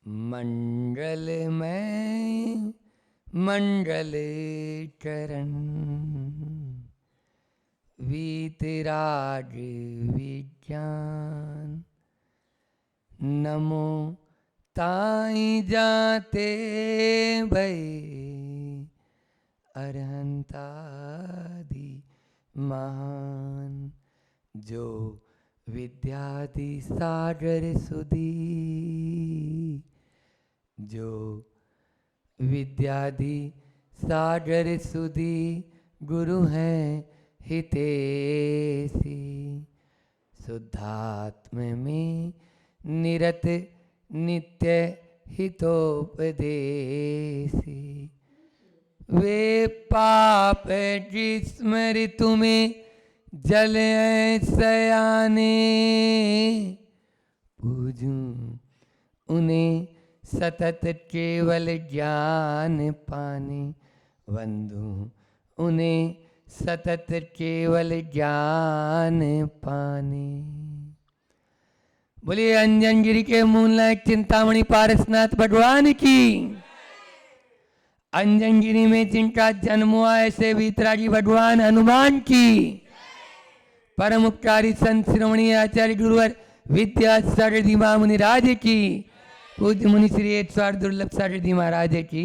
मंडल में मंडल चरण वीतराग विज्ञान नमो ताई जाते भई अरहंतादि महान जो विद्यादि सागर सुधी जो विद्यादि सागर सुधी गुरु हैं हितेशी शुद्धात्म में निरत नित्य हितोपदेशी वे पाप जिस्मृतु में जल सयाने पूजूं उन्हें सतत केवल ज्ञान पाने वंदू उन्हें सतत केवल ज्ञान पाने। बोलिए अंजन गिरी के मूलनायक चिंतामणि पारसनाथ भगवान की। अंजन गिरी में जिनका जन्म हुआ ऐसे वीतरागी भगवान हनुमान की। परम उपकारी संत श्रोमणीय आचार्य गुरुवर विद्यासागर जी मुनिराज की। पूज्य मुनि श्री 108 दुर्लभ सागर जी महाराज की।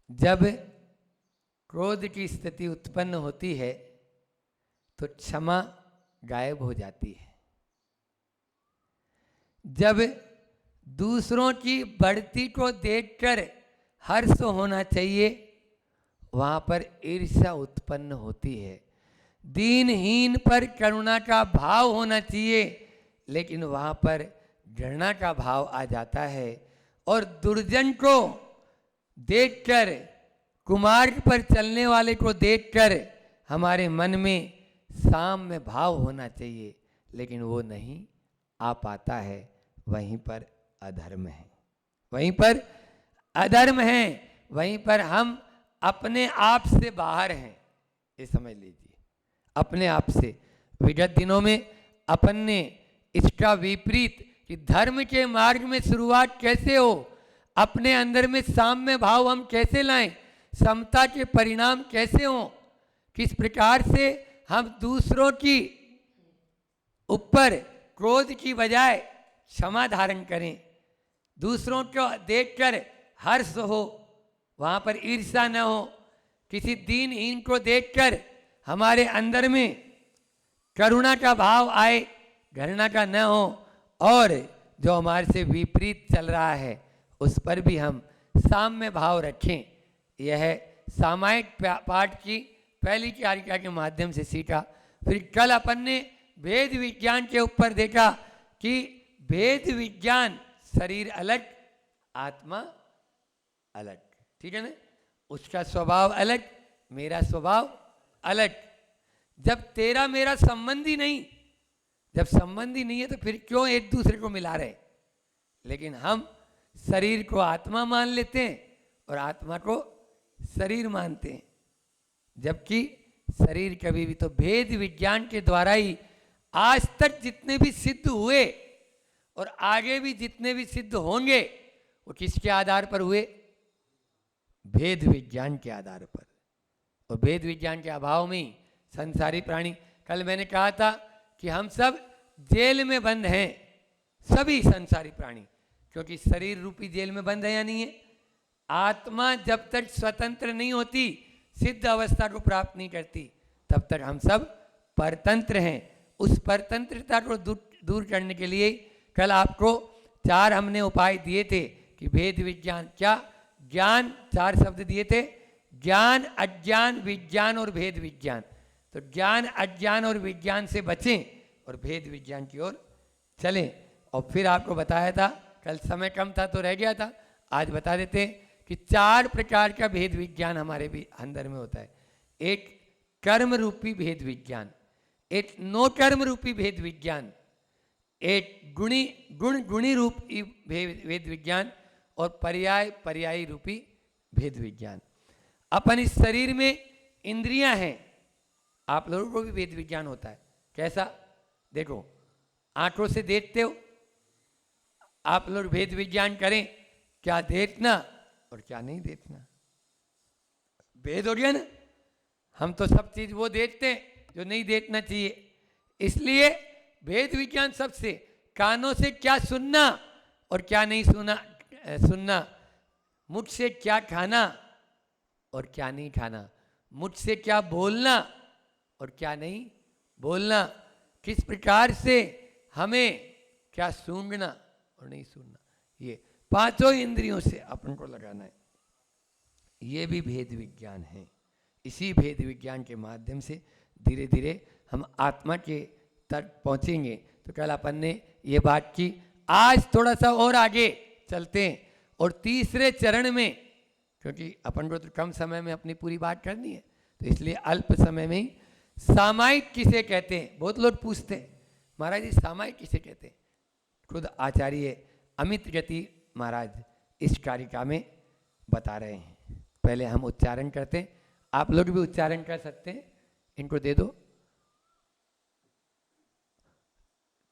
जब क्रोध की स्थिति उत्पन्न होती है तो क्षमा गायब हो जाती है। जब दूसरों की बढ़ती को देखकर हर्ष होना चाहिए वहां पर ईर्ष्या उत्पन्न होती है। दीनहीन पर करुणा का भाव होना चाहिए लेकिन वहां पर घृणा का भाव आ जाता है। और दुर्जन को देखकर कुमार्ग पर चलने वाले को देखकर हमारे मन में साम्य भाव होना चाहिए लेकिन वो नहीं आ पाता है। वहीं पर अधर्म है, वहीं पर अधर्म है, वहीं पर हम अपने आप से बाहर हैं। ये समझ लीजिए अपने आप से। विगत दिनों में अपन ने इसका विपरीत कि धर्म के मार्ग में शुरुआत कैसे हो, अपने अंदर में साम्य भाव हम कैसे लाएं, समता के परिणाम कैसे हों, किस प्रकार से हम दूसरों की ऊपर क्रोध की बजाय क्षमा धारण करें, दूसरों को देखकर हर्ष हो, वहाँ पर ईर्ष्या न हो, किसी दीनहीन को देखकर हमारे अंदर में करुणा का भाव आए, घृणा का न हो, और जो हमारे से विपरीत चल रहा है उस पर भी हम साम्य भाव रखें। यह सामायिक पाठ की पहली कारिका के माध्यम से सीखा। फिर कल अपन ने भेद विज्ञान के ऊपर देखा कि भेद विज्ञान शरीर अलग आत्मा अलग, ठीक है ना। उसका स्वभाव अलग, मेरा स्वभाव अलग। जब तेरा मेरा संबंधी नहीं, जब संबंधी नहीं है तो फिर क्यों एक दूसरे को मिला रहे। लेकिन हम शरीर को आत्मा मान लेते हैं और आत्मा को शरीर मानते हैं, जबकि शरीर कभी भी। तो भेद विज्ञान के द्वारा ही आज तक जितने भी सिद्ध हुए और आगे भी जितने भी सिद्ध होंगे वो किसके आधार पर हुए? भेद विज्ञान के आधार पर। और भेद विज्ञान के अभाव में संसारी प्राणी, कल मैंने कहा था कि हम सब जेल में बंद हैं, सभी संसारी प्राणी, क्योंकि शरीर रूपी जेल में बंद है या नहीं है। आत्मा जब तक स्वतंत्र नहीं होती, सिद्ध अवस्था को प्राप्त नहीं करती, तब तक हम सब परतंत्र हैं। उस परतंत्रता को दूर करने के लिए कल आपको 4 हमने उपाय दिए थे कि भेद विज्ञान क्या, ज्ञान 4 शब्द दिए थे, ज्ञान, अज्ञान, विज्ञान और भेद विज्ञान। तो ज्ञान, अज्ञान और विज्ञान से बचें और भेद विज्ञान की ओर चलें। और फिर आपको बताया था, कल समय कम था तो रह गया था, आज बता देते हैं कि 4 प्रकार का भेद विज्ञान हमारे भी अंदर में होता है। एक कर्म रूपी भेद विज्ञान, एक नो कर्म रूपी भेद विज्ञान, एक गुणी रूपी भेद विज्ञान और पर्यायी रूपी भेद विज्ञान। अपन इस शरीर में इंद्रियां हैं, आप लोगों को भी भेद विज्ञान होता है, कैसा? देखो, आंखों से देखते हो, आप लोग भेद विज्ञान करें, क्या देखना और क्या नहीं देखना, भेद हो गया ना। हम तो सब चीज वो देखते हैं जो नहीं देखना चाहिए। इसलिए भेद विज्ञान सबसे, कानों से क्या सुनना और क्या नहीं सुनना, मुझसे क्या खाना और क्या नहीं खाना, मुझसे क्या बोलना और क्या नहीं बोलना, किस प्रकार से हमें क्या सूंघना और नहीं सूंघना, ये पांचों इंद्रियों से अपन को लगाना है। ये भी भेद विज्ञान है। इसी भेद विज्ञान के माध्यम से धीरे धीरे हम आत्मा के तक पहुंचेंगे। तो कल अपन ने ये बात की, आज थोड़ा सा और आगे चलते हैं और तीसरे चरण में, क्योंकि अपन को तो कम समय में अपनी पूरी बात करनी है, तो इसलिए अल्प समय में ही सामायिक किसे कहते हैं। बहुत लोग पूछते हैं महाराज जी सामायिक किसे कहते हैं। खुद आचार्य अमित गति महाराज इस कारिका में बता रहे हैं। पहले हम उच्चारण करते हैं, आप लोग भी उच्चारण कर सकते हैं। इनको दे दो।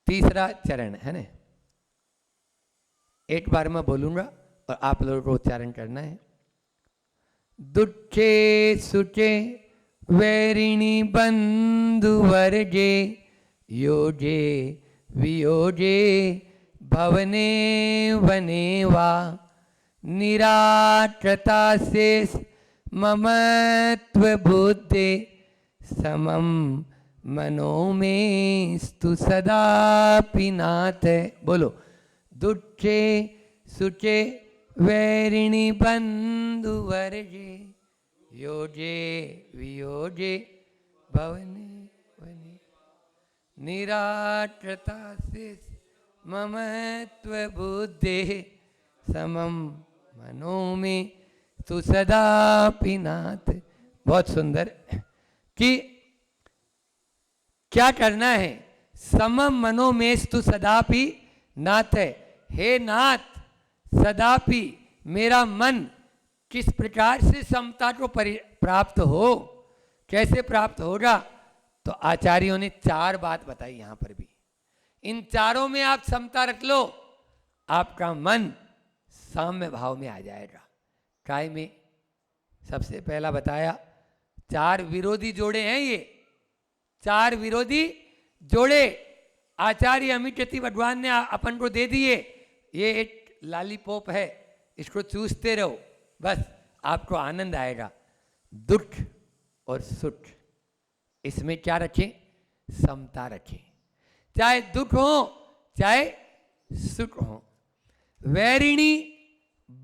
तीसरा चरण है ना, एक बार मैं बोलूंगा और आप लोगों को उच्चारण करना है। दुखे सुखे वैरिणी बंधु वर्गे, योगे वियोगे भवने वने वा, निराकृता शेष ममत्व बुद्धि, समम मनो में स्तु सदा पिनाथ। बोलो, दुखे सुखे वैरिणी बंधु वर्गे, योगे वियोगे भवने वने, निराकृता शेष ममत्व बुद्धि, समम मनो में तु सदा पिनाथ। बहुत सुंदर। कि क्या करना है? समम मनो में तु सदापि नाथ है। हे नाथ, सदापि मेरा मन किस प्रकार से समता को प्राप्त हो, कैसे प्राप्त होगा? तो आचार्यों ने चार बात बताई यहां पर भी। इन चारों में आप समता रख लो, आपका मन साम्य भाव में आ जाएगा। काय में? सबसे पहला बताया, चार विरोधी जोड़े हैं ये, चार विरोधी जोड़े आचार्य अमित गति भगवान ने अपन को दे दिए। ये एक लॉलीपॉप है, इसको चूसते रहो, बस आपको आनंद आएगा। दुख और सुख, इसमें क्या रखें? समता रखें। चाहे दुख हो चाहे सुख हो। वैरिणी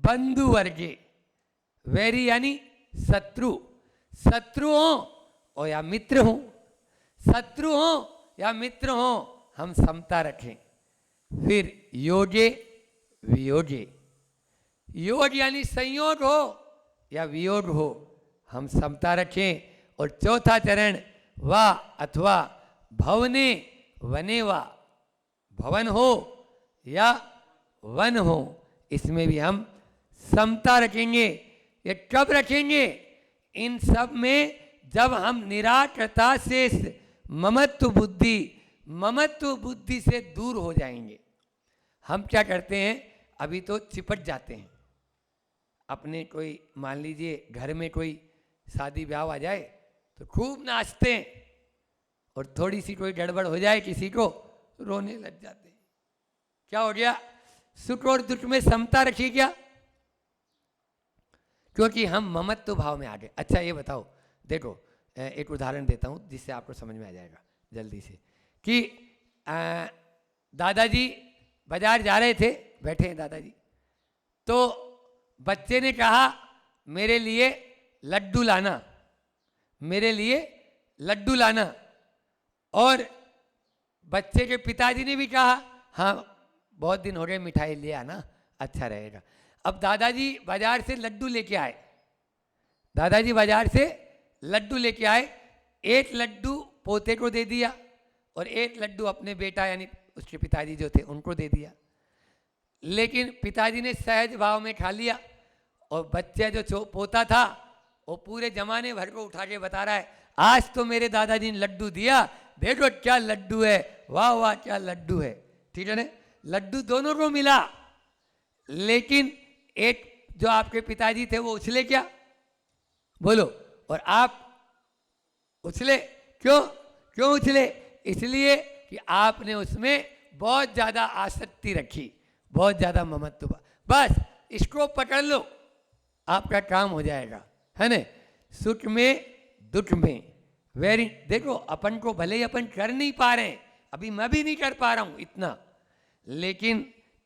बंधु वर्गे, वैरी यानी शत्रु, शत्रु हो और या मित्र हो, शत्रु हो या मित्र हो, हम समता रखें। फिर योगे वियोगे, योग यानी संयोग हो या वियोग हो, हम समता रखें। और चौथा चरण, वा अथवा भवने वने वा, भवन हो या वन हो, इसमें भी हम समता रखेंगे। ये कब रखेंगे? इन सब में जब हम निराकृता से ममत्व बुद्धि से दूर हो जाएंगे। हम क्या करते हैं, अभी तो चिपट जाते हैं अपने, कोई मान लीजिए घर में कोई शादी ब्याह आ जाए तो खूब नाचते हैं, और थोड़ी सी कोई गड़बड़ हो जाए किसी को, रोने लग जाते हैं। क्या हो गया? सुख और दुख में समता रखी क्या? क्योंकि हम ममत्व भाव में आ गए। अच्छा ये बताओ, देखो एक उदाहरण देता हूं जिससे आपको समझ में आ जाएगा जल्दी से। कि दादाजी बाजार जा रहे थे, बैठे हैं दादाजी, तो बच्चे ने कहा मेरे लिए लड्डू लाना, मेरे लिए लड्डू लाना। और बच्चे के पिताजी ने भी कहा हाँ बहुत दिन हो गए, मिठाई ले आना, अच्छा रहेगा। अब दादाजी बाजार से लड्डू लेके आए, दादाजी बाजार से लड्डू लेके आए। एक लड्डू पोते को दे दिया और एक लड्डू अपने बेटा यानी उसके पिताजी जो थे उनको दे दिया। लेकिन पिताजी ने सहज भाव में खा लिया, और बच्चा जो पोता था वो पूरे जमाने भर को उठा के बता रहा है आज तो मेरे दादाजी ने लड्डू दिया देखो क्या लड्डू है, वाह वाह क्या लड्डू है, ठीक है ना। लड्डू दोनों को मिला, लेकिन एक जो आपके पिताजी थे वो उछले क्या, बोलो, और आप उछले क्यों, क्यों उछले, इसलिए कि आपने उसमें बहुत ज्यादा आसक्ति रखी, बहुत ज्यादा ममत्व। बस इसको पकड़ लो, आपका काम हो जाएगा, है ना। सुख में दुख में वेरी, देखो अपन को भले ही अपन कर नहीं पा रहे हैं, अभी मैं भी नहीं कर पा रहा हूं इतना, लेकिन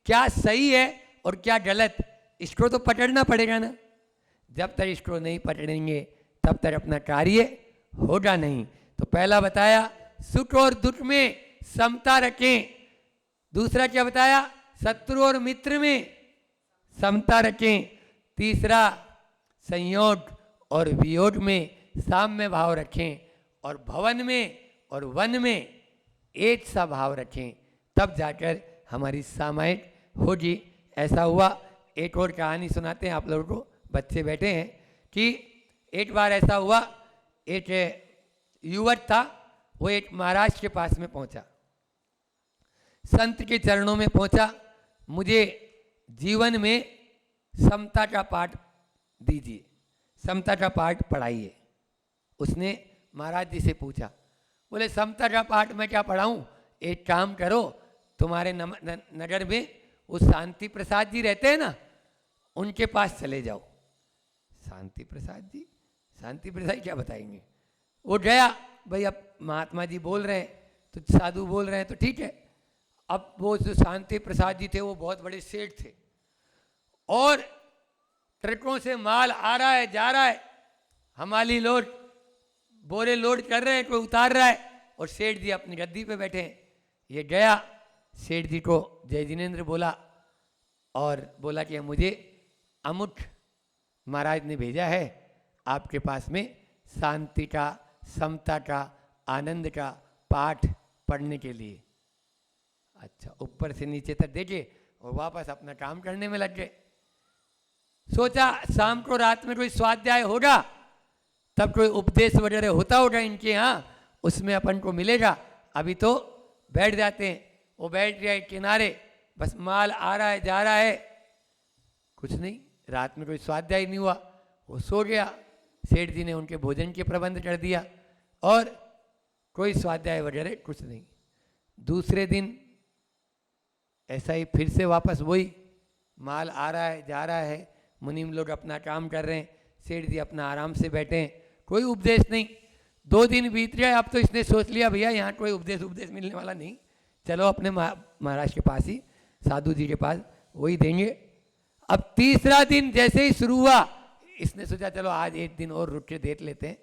क्या सही है और क्या गलत, इसको तो पकड़ना पड़ेगा ना। जब तक इसको नहीं पकड़ेंगे तब तक अपना कार्य होगा नहीं। तो पहला बताया सुख और दुख में समता रखें, दूसरा क्या बताया, शत्रु और मित्र में समता रखें, तीसरा संयोग और वियोग में साम्य भाव रखें, और भवन में और वन में एक सा भाव रखें, तब जाकर हमारी सामायिक होगी। ऐसा हुआ, एक और कहानी सुनाते हैं आप लोगों को, बच्चे बैठे हैं, कि एक बार ऐसा हुआ, एक युवक था, वो एक महाराज के पास में पहुंचा, संत के चरणों में पहुंचा, मुझे जीवन में समता का पाठ दीजिए, समता का पाठ पढ़ाइए। उसने महाराज जी से पूछा, बोले समता का पाठ मैं क्या पढ़ाऊं, एक काम करो, तुम्हारे नगर में वो शांति प्रसाद जी रहते हैं ना, उनके पास चले जाओ। शांति प्रसाद जी, शांति प्रसाद क्या बताएंगे। वो गया, भाई अब महात्मा जी बोल रहे हैं तो साधु बोल रहे हैं तो ठीक है। अब वो जो शांति प्रसाद जी थे वो बहुत बड़े सेठ थे, और ट्रकों से माल आ रहा है जा रहा है, हमाली लोड बोरे लोड कर रहे हैं, कोई उतार रहा है, और सेठ जी अपनी गद्दी पे बैठे हैं। ये गया, सेठ जी को जय जिनेन्द्र बोला, और बोला कि मुझे अमुक महाराज ने भेजा है आपके पास में शांति का, समता का, आनंद का पाठ पढ़ने के लिए। अच्छा, ऊपर से नीचे तक देखे और वापस अपना काम करने में लग गए। सोचा शाम को रात में कोई स्वाध्याय होगा, तब कोई उपदेश वगैरह होता होगा इनके यहाँ, उसमें अपन को मिलेगा। अभी तो बैठ जाते हैं। वो बैठ गया किनारे, बस माल आ रहा है जा रहा है, कुछ नहीं, रात में कोई स्वाध्याय नहीं हुआ, वो सो गया। सेठ जी ने उनके भोजन के प्रबंध कर दिया, और कोई स्वाध्याय वगैरह कुछ नहीं। दूसरे दिन ऐसा ही फिर से वापस वही, माल आ रहा है जा रहा है, मुनीम लोग अपना काम कर रहे हैं, सेठ जी अपना आराम से बैठे हैं, कोई उपदेश नहीं। 2 दिन बीत गए, अब तो इसने सोच लिया भैया यहाँ कोई उपदेश मिलने वाला नहीं, चलो अपने महाराज के पास ही, साधु जी के पास, वही देंगे। अब तीसरा दिन जैसे ही शुरू हुआ, इसने सोचा चलो आज एक दिन और रुक के देख लेते हैं।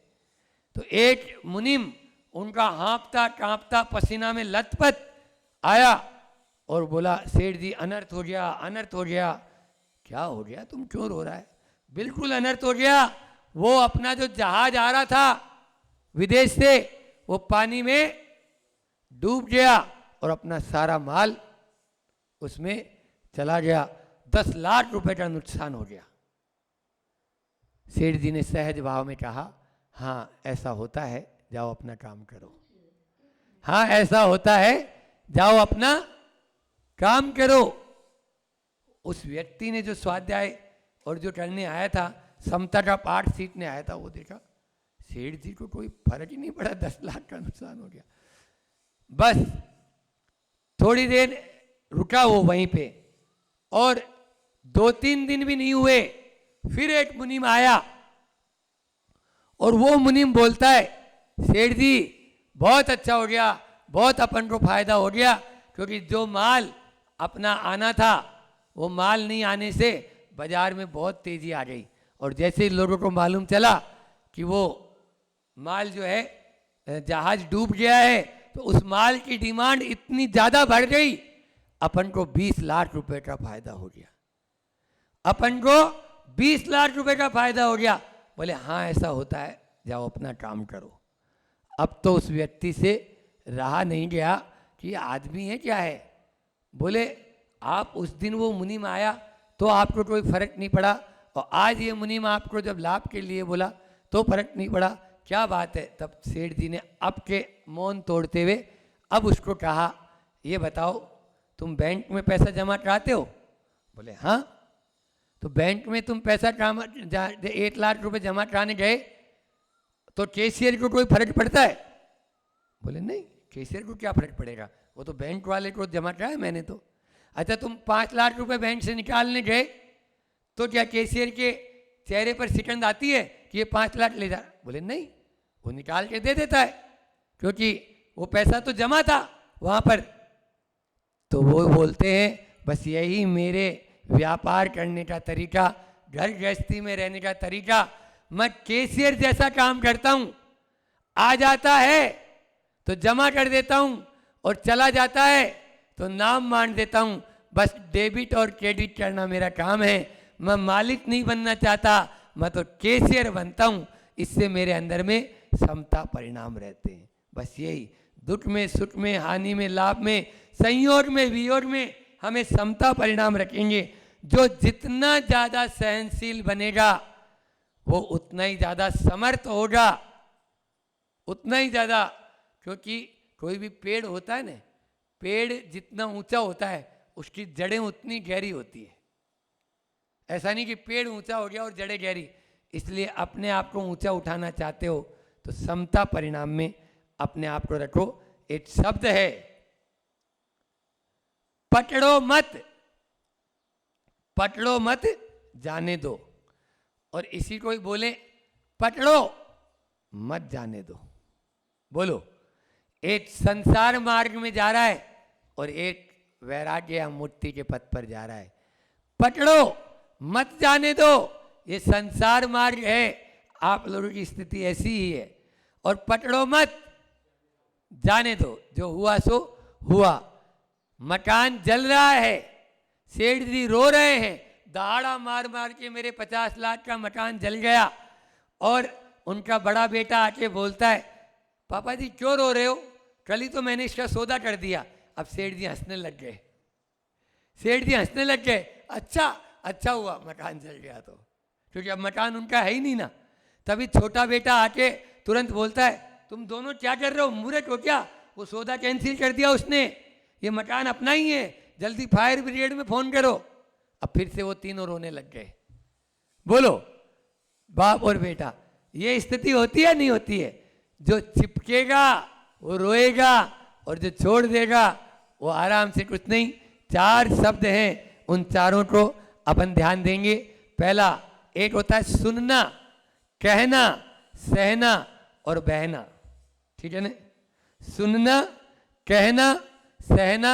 तो एक मुनीम उनका हाँफता कांपता पसीना में लथपथ आया और बोला, सेठ जी अनर्थ हो गया, अनर्थ हो गया। क्या हो गया, तुम क्यों रो रहा है। बिल्कुल अनर्थ हो गया, वो अपना जो जहाज आ रहा था विदेश से, वो पानी में डूब गया और अपना सारा माल उसमें चला गया, 10 लाख रुपए का नुकसान हो गया। सेठ जी ने सहज भाव में कहा, हाँ ऐसा होता है, जाओ अपना काम करो। हाँ ऐसा होता है, जाओ अपना काम करो। उस व्यक्ति ने जो स्वाध्याय और जो करने आया था, समता का पाठ सीखने आया था, वो देखा सेठ जी को कोई फर्क ही नहीं पड़ा, 10 लाख का नुकसान हो गया। बस थोड़ी देर रुका वो वहीं पे, और 2-3 दिन भी नहीं हुए, फिर एक मुनीम आया, और वो मुनीम बोलता है, सेठ जी बहुत अच्छा हो गया, बहुत अपन को फायदा हो गया, क्योंकि जो माल अपना आना था वो माल नहीं आने से बाजार में बहुत तेजी आ गई, और जैसे ही लोगों को मालूम चला कि वो माल जो है जहाज डूब गया है, तो उस माल की डिमांड इतनी ज़्यादा बढ़ गई, अपन को 20 लाख रुपए का फायदा हो गया। अपन को 20 लाख रुपए का फायदा हो गया। बोले हाँ ऐसा होता है, जाओ अपना काम करो। अब तो उस व्यक्ति से रहा नहीं गया कि आदमी है क्या है। बोले आप उस दिन वो मुनीम आया तो आपको कोई फर्क नहीं पड़ा, और आज ये मुनीम आपको जब लाभ के लिए बोला तो फर्क नहीं पड़ा, क्या बात है। तब सेठ जी ने अब के मौन तोड़ते हुए अब उसको कहा, ये बताओ तुम बैंक में पैसा जमा कराते हो? बोले हाँ। तो बैंक में तुम पैसा 1 लाख रुपए जमा कराने गए तो कैशियर को कोई फर्क पड़ता है? बोले नहीं, कैशियर को क्या फर्क पड़ेगा, वो तो बैंक वाले को जमा कराया मैंने तो। अच्छा तुम 5 लाख रुपए बैंक से निकालने गए तो क्या कैशियर के चेहरे पर सिकंद आती है कि ये 5 लाख ले जा? बोले नहीं, वो निकाल के दे देता है क्योंकि वो पैसा तो जमा था वहां पर। तो वो बोलते हैं बस यही मेरे व्यापार करने का तरीका, घर गृहस्थी में रहने का तरीका। मैं कैशियर जैसा काम करता हूं, आ जाता है तो जमा कर देता हूं और चला जाता है तो नाम मान देता हूं। बस डेबिट और क्रेडिट करना मेरा काम है। मैं मालिक नहीं बनना चाहता, मैं तो कैशियर बनता हूं। इससे मेरे अंदर में समता परिणाम रहते हैं। बस यही, दुख में सुख में, हानि में लाभ में, संयोग में वियोग में हमें समता परिणाम रखेंगे। जो जितना ज़्यादा सहनशील बनेगा वो उतना ही ज़्यादा समर्थ होगा, उतना ही ज़्यादा। क्योंकि कोई भी पेड़ होता है ना, पेड़ जितना ऊंचा होता है उसकी जड़ें उतनी गहरी होती है। ऐसा नहीं कि पेड़ ऊंचा हो गया और जड़ें गहरी। इसलिए अपने आप को ऊंचा उठाना चाहते हो तो समता परिणाम में अपने आप को रखो। एक शब्द है पकड़ो मत, पकड़ो मत जाने दो। और इसी को ही बोले पकड़ो मत जाने दो। बोलो, एक संसार मार्ग में जा रहा है और एक वैराग्य या मुक्ति के पथ पर जा रहा है। पकड़ो मत जाने दो, ये संसार मार्ग है। आप लोगों की स्थिति ऐसी ही है। और पकड़ो मत जाने दो, जो हुआ सो हुआ। मकान जल रहा है, सेठ जी रो रहे हैं, दहाड़ा मार मार के मेरे 50 लाख का मकान जल गया। और उनका बड़ा बेटा आके बोलता है, पापा जी क्यों रो रहे हो, कल ही तो मैंने इसका सौदा कर दिया। अब सेठ जी हंसने लग गए, सेठ जी हंसने लग गए। अच्छा अच्छा हुआ मकान जल गया तो, क्योंकि अब मकान उनका है ही नहीं ना। तभी छोटा बेटा आके तुरंत बोलता है, तुम दोनों क्या कर रहे हो, मूर्ख हो क्या, वो सौदा कैंसिल कर दिया उसने, ये मकान अपना ही है, जल्दी फायर ब्रिगेड में फोन करो। अब फिर से वो तीनों रोने लग गए। बोलो, बाप और बेटा, ये स्थिति होती है नहीं होती है? जो चिपकेगा वो रोएगा और जो छोड़ देगा वो आराम से। कुछ नहीं, 4 शब्द हैं, उन चारों को अपन ध्यान देंगे। पहला एक होता है सुनना, कहना, सहना और बहना। ठीक है ना? सुनना, कहना, सहना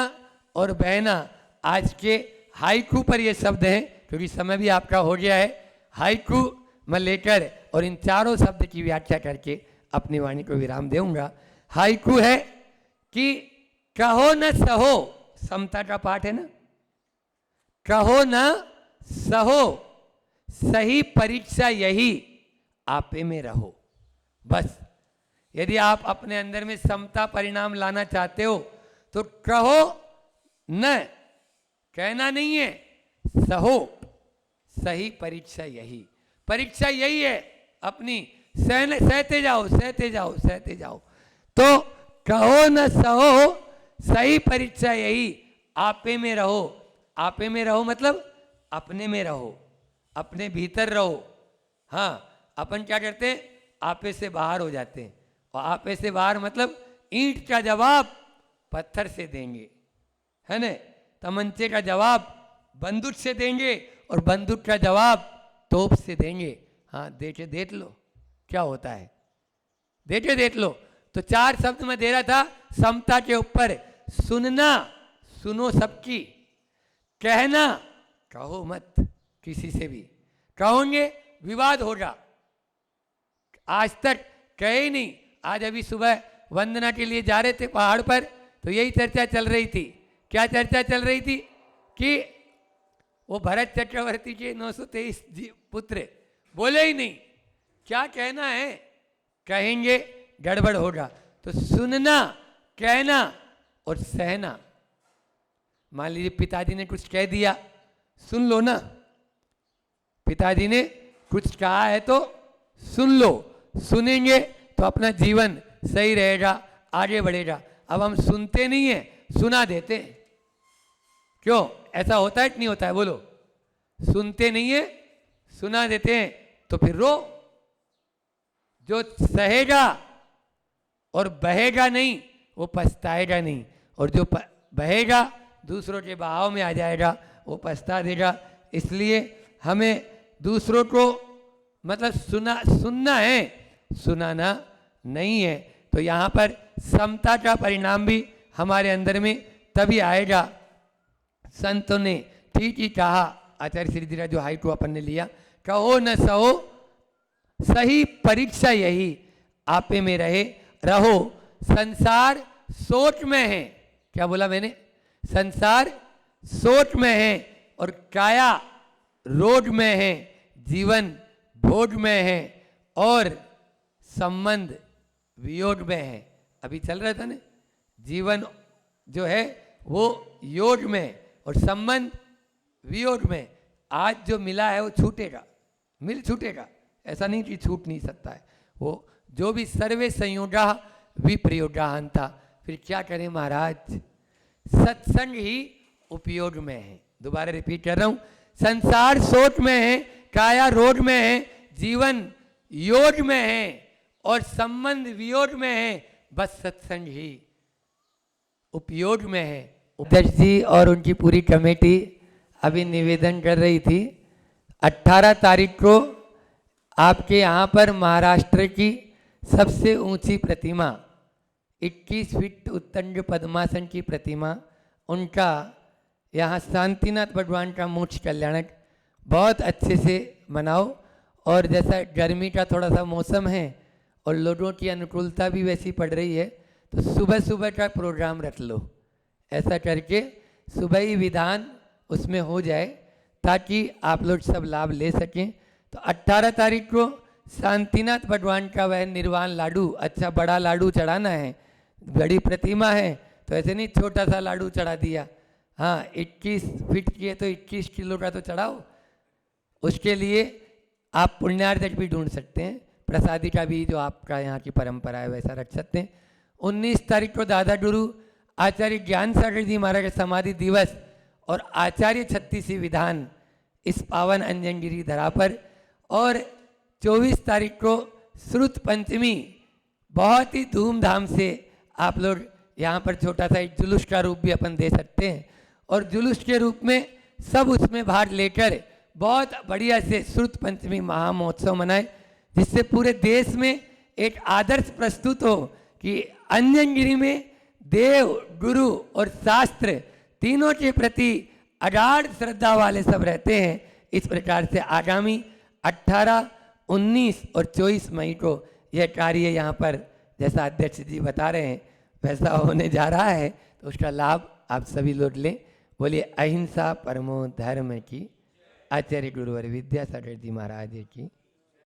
और बहना। आज के हाइकू पर ये शब्द हैं, क्योंकि समय भी आपका हो गया है। हाइकू मैं लेकर और इन चारों शब्द की व्याख्या करके अपनी वाणी को विराम दूंगा। हाइकू है कि कहो न सहो, समता का पाठ है ना, कहो न सहो, सही परीक्षा यही, आपे में रहो। बस यदि आप अपने अंदर में समता परिणाम लाना चाहते हो तो कहो न, कहना नहीं है, सहो, सही परीक्षा यही। परीक्षा यही है अपनी, सहते जाओ सहते जाओ सहते जाओ। तो कहो न सहो, सही परीक्षा यही, आपे में रहो। आपे में रहो मतलब अपने में रहो, अपने भीतर रहो। हाँ, अपन क्या करते हैं, आपे से बाहर हो जाते हैं। और आपे से बाहर मतलब ईंट का जवाब पत्थर से देंगे, है ना? तमंचे का जवाब बंदूक से देंगे और बंदूक का जवाब तोप से देंगे। हाँ, देखे देख लो क्या होता है, देखे देख लो। तो 4 शब्द मैं दे रहा था समता के ऊपर। सुनना, सुनो सबकी। कहना, कहो मत किसी से भी, कहोगे विवाद होगा। आज तक कहे ही नहीं। आज अभी सुबह वंदना के लिए जा रहे थे पहाड़ पर, तो यही चर्चा चल रही थी। क्या चर्चा चल रही थी कि वो भरत चक्रवर्ती के 923 पुत्र बोले ही नहीं, क्या कहना है, कहेंगे गड़बड़ होगा। तो सुनना, कहना और सहना। मान लीजिए पिताजी ने कुछ कह दिया, सुन लो ना। पिताजी ने कुछ कहा है तो सुन लो, सुनेंगे तो अपना जीवन सही रहेगा, आगे बढ़ेगा। अब हम सुनते नहीं है, सुना देते हैं। क्यों ऐसा होता है कि नहीं होता है? बोलो। सुनते नहीं है, सुना देते हैं, तो फिर रो। जो सहेगा और बहेगा नहीं वो पछताएगा नहीं, और जो बहेगा दूसरों के बहाव में आ जाएगा वो पछता देगा। इसलिए हमें दूसरों को मतलब सुनना है, सुनाना नहीं है। तो यहाँ पर समता का परिणाम भी हमारे अंदर में तभी आएगा। संतों ने ठीक ही कहा, आचार्य श्री धीरा जो हाइटू अपन ने लिया, कहो न सहो सही परीक्षा यही, आपे में रहो संसार सोच में है। क्या बोला मैंने? संसार सोच में है और काया रोग में है, जीवन भोग में है और संबंध वियोग में है। अभी चल रहा था ना, जीवन जो है वो योग में और संबंध वियोग में। आज जो मिला है वो छूटेगा, मिल छूटेगा, ऐसा नहीं कि छूट नहीं सकता है। वो जो भी सर्वे संयोगा विप्रयोगाहन था। फिर क्या करें महाराज? सत्संग ही उपयोग में है। दोबारा रिपीट कर रहा हूं, संसार सोच में है, काया रोग में है, जीवन योग में है और संबंध वियोग में है। बस सत्संग ही उपयोग में है। अध्यक्ष जी और उनकी पूरी कमेटी अभी निवेदन कर रही थी, 18 तारीख को आपके यहाँ पर महाराष्ट्र की सबसे ऊंची प्रतिमा 21 फीट उत्तंड पद्मासन की प्रतिमा, उनका यहाँ शांतिनाथ भगवान का मोक्ष कल्याणक बहुत अच्छे से मनाओ। और जैसा गर्मी का थोड़ा सा मौसम है और लोगों की अनुकूलता भी वैसी पड़ रही है, तो सुबह सुबह का प्रोग्राम रख लो। ऐसा करके सुबह ही विधान उसमें हो जाए ताकि आप लोग सब लाभ ले सकें। तो 18 तारीख को शांतिनाथ भगवान का वह निर्वाण लाडू, अच्छा बड़ा लाडू चढ़ाना है। बड़ी प्रतिमा है तो ऐसे नहीं छोटा सा लाडू चढ़ा दिया। हाँ, 21 फीट की है तो 21 किलो का तो चढ़ाओ। उसके लिए आप पुण्यार्थ भी ढूंढ सकते हैं, प्रसादी का भी जो आपका यहाँ की परंपरा है वैसा रख सकते हैं। 19 तारीख को दादा गुरु आचार्य ज्ञान सागर जी महाराज का समाधि दिवस और आचार्य 36वीं विधान इस पावन अंजनगिरी धरा पर। और 24 तारीख को श्रुत पंचमी बहुत ही धूमधाम से आप लोग यहाँ पर छोटा सा एक जुलूस का रूप भी अपन दे सकते हैं, और जुलूस के रूप में सब उसमें भाग लेकर बहुत बढ़िया से श्रुत पंचमी महामहोत्सव मनाए, जिससे पूरे देश में एक आदर्श प्रस्तुत हो कि अंजनगिरी में देव, गुरु और शास्त्र तीनों के प्रति अगाध श्रद्धा वाले सब रहते हैं। इस प्रकार से आगामी 18, 19 और 24 मई को यह कार्य यहाँ पर जैसा अध्यक्ष जी बता रहे हैं वैसा होने जा रहा है, तो उसका लाभ आप सभी लोग लें। बोलिए अहिंसा परमो धर्म की, आचार्य गुरुवर विद्यासागर जी महाराज की।